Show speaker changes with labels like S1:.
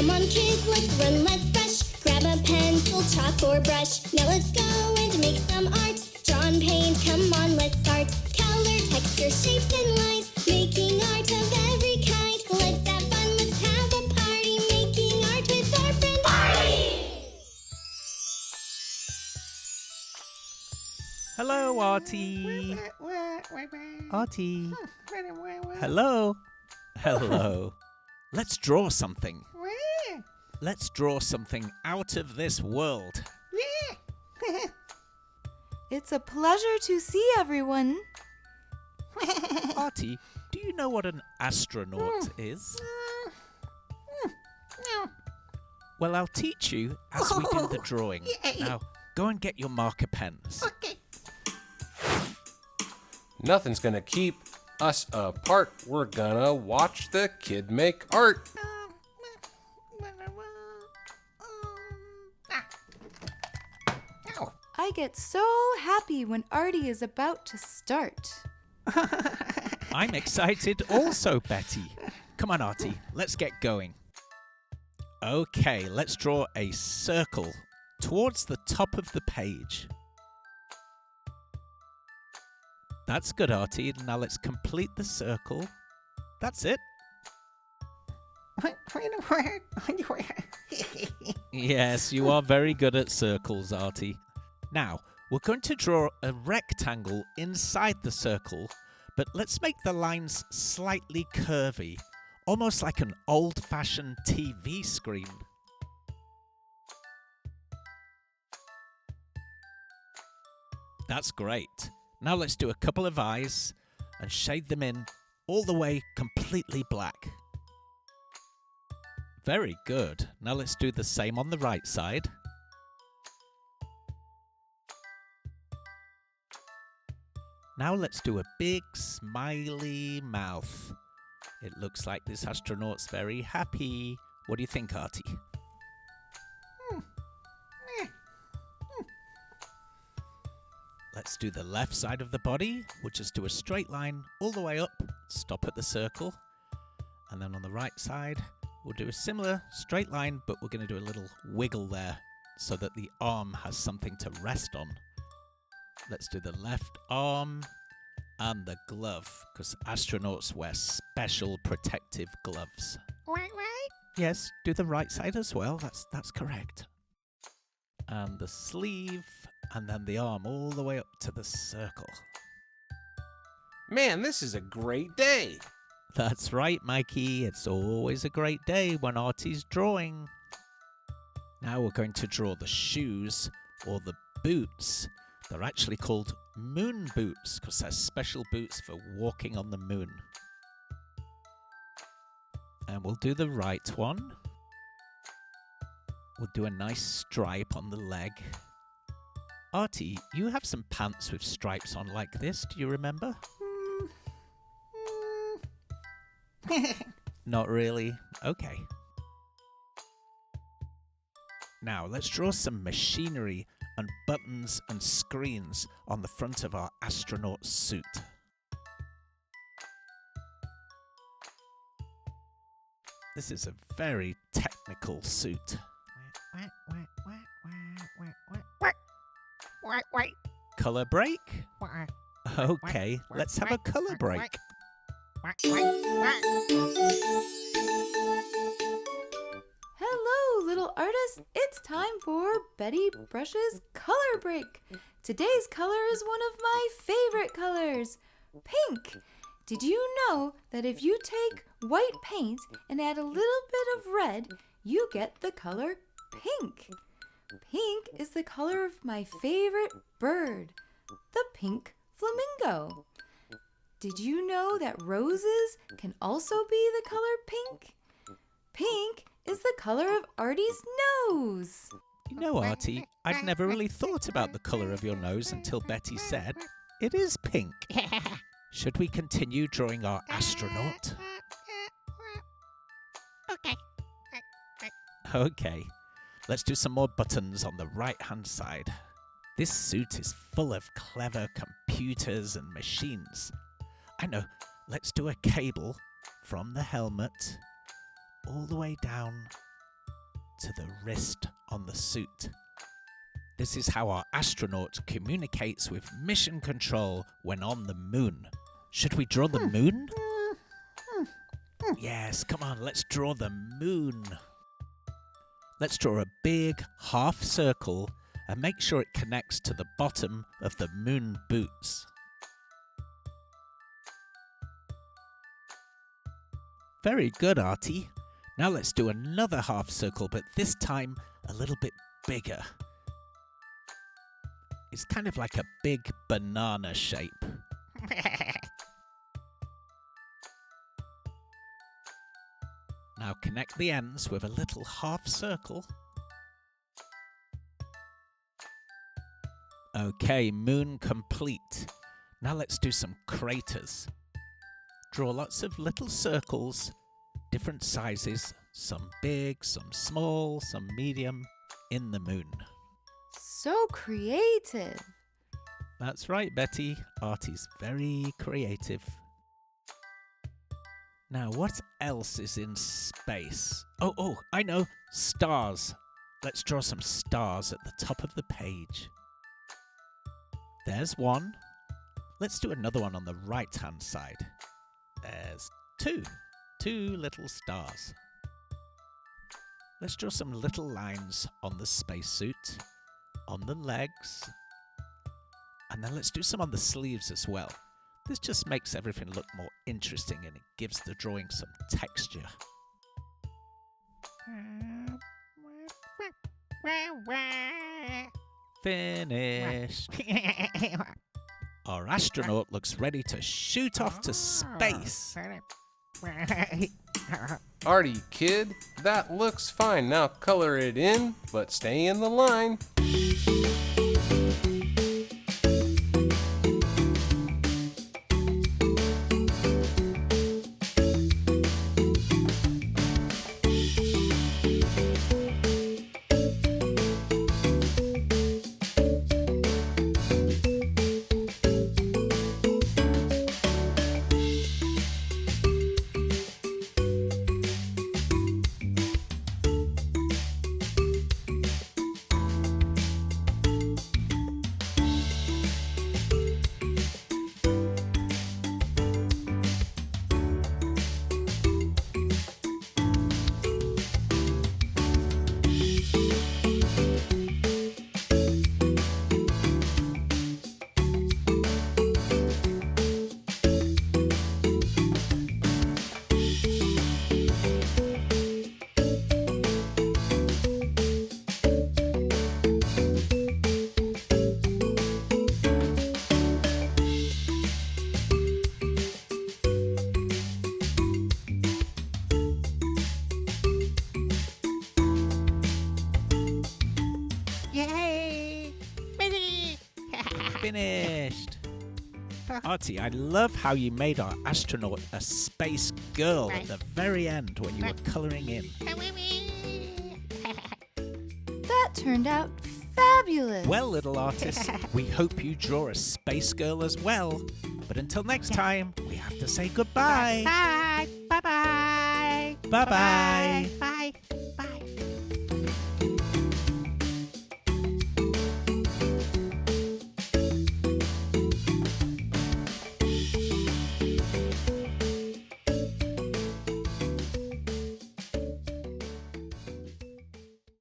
S1: Come on kids, let's run, let's brush. Grab a pencil, chalk or brush. Now let's go and make some art. Draw and paint, come on, let's start. Color, texture, shapes and lines. Making art of every kind. Let's have fun, let's have a party. Making art with our friend Artie.
S2: Hello, Artie. Artie. Hello. Hello. Let's draw something. Let's draw something out of this world.
S3: It's a pleasure to see everyone.
S2: Artie, do you know what an astronaut is? Well, I'll teach you as we do the drawing. Now, go and get your marker pens.
S4: Nothing's gonna keep us apart. We're gonna watch the kid make art.
S3: I get so happy when Artie is about to start.
S2: I'm excited also, Betty. Come on, Artie, let's get going. Okay, let's draw a circle towards the top of the page. That's good, Artie. Now let's complete the circle. That's it. Yes, you are very good at circles, Artie. Now, we're going to draw a rectangle inside the circle, but let's make the lines slightly curvy, almost like an old-fashioned TV screen. That's great. Now let's do a couple of eyes and shade them in all the way completely black. Very good. Now let's do the same on the right side. Now let's do a big smiley mouth. It looks like this astronaut's very happy. What do you think, Artie? Let's do the left side of the body. We'll just do a straight line all the way up, stop at the circle. And then on the right side, we'll do a similar straight line, but we're going to do a little wiggle there so that the arm has something to rest on. Let's do the left arm and the glove, because astronauts wear special protective gloves.
S5: Right.
S2: Yes, do the right side as well. That's correct. And the sleeve, and then the arm all the way up to the circle.
S4: Man, this is a great day.
S2: That's right, Mikey. It's always a great day when Artie's drawing. Now we're going to draw the shoes, or the boots. They're actually called moon boots because they're special boots for walking on the moon. And we'll do the right one. We'll do a nice stripe on the leg. Artie, you have some pants with stripes on like this. Do you remember? Not really? Okay. Now let's draw some machinery and buttons and screens on the front of our astronaut suit. This is a very technical suit. Color break? Okay, let's have a color break.
S3: Hello, little artists. It's time for Betty Brush's color break. Today's color is one of my favorite colors, pink. Did you know that if you take white paint and add a little bit of red, you get the color pink? Pink is the color of my favorite bird, the pink flamingo. Did you know that roses can also be the color pink? Pink is the color of Artie's nose.
S2: You know, Artie, I'd never really thought about the colour of your nose until Betty said, it is pink. Should we continue drawing our astronaut?
S5: Okay.
S2: Okay, let's do some more buttons on the right-hand side. This suit is full of clever computers and machines. I know, let's do a cable from the helmet all the way down to the wrist on the suit. This is how our astronaut communicates with mission control when on the moon. Should we draw the moon? Yes, come on, let's draw the moon. Let's draw a big half circle and make sure it connects to the bottom of the moon boots. Very good, Artie. Now let's do another half circle, but this time a little bit bigger. It's kind of like a big banana shape. Now connect the ends with a little half circle. Okay, moon complete. Now let's do some craters. Draw lots of little circles, different sizes, some big, some small, some medium, in the moon.
S3: So creative.
S2: That's right, Betty. Artie's very creative. Now, what else is in space? Oh, I know. Stars. Let's draw some stars at the top of the page. There's one. Let's do another one on the right-hand side. There's two. Two little stars. Let's draw some little lines on the spacesuit, on the legs, and then let's do some on the sleeves as well. This just makes everything look more interesting and it gives the drawing some texture. Finished. Our astronaut looks ready to shoot off to space.
S4: Artie, kid, that looks fine. Now color it in, but stay in the line.
S2: Finished. Artie, I love how you made our astronaut a space girl at the very end when you were colouring in.
S3: That turned out fabulous.
S2: Well, little artist, we hope you draw a space girl as well. But until next time, we have to say goodbye.
S5: Bye. Bye-bye.
S2: Bye-bye.
S5: Bye.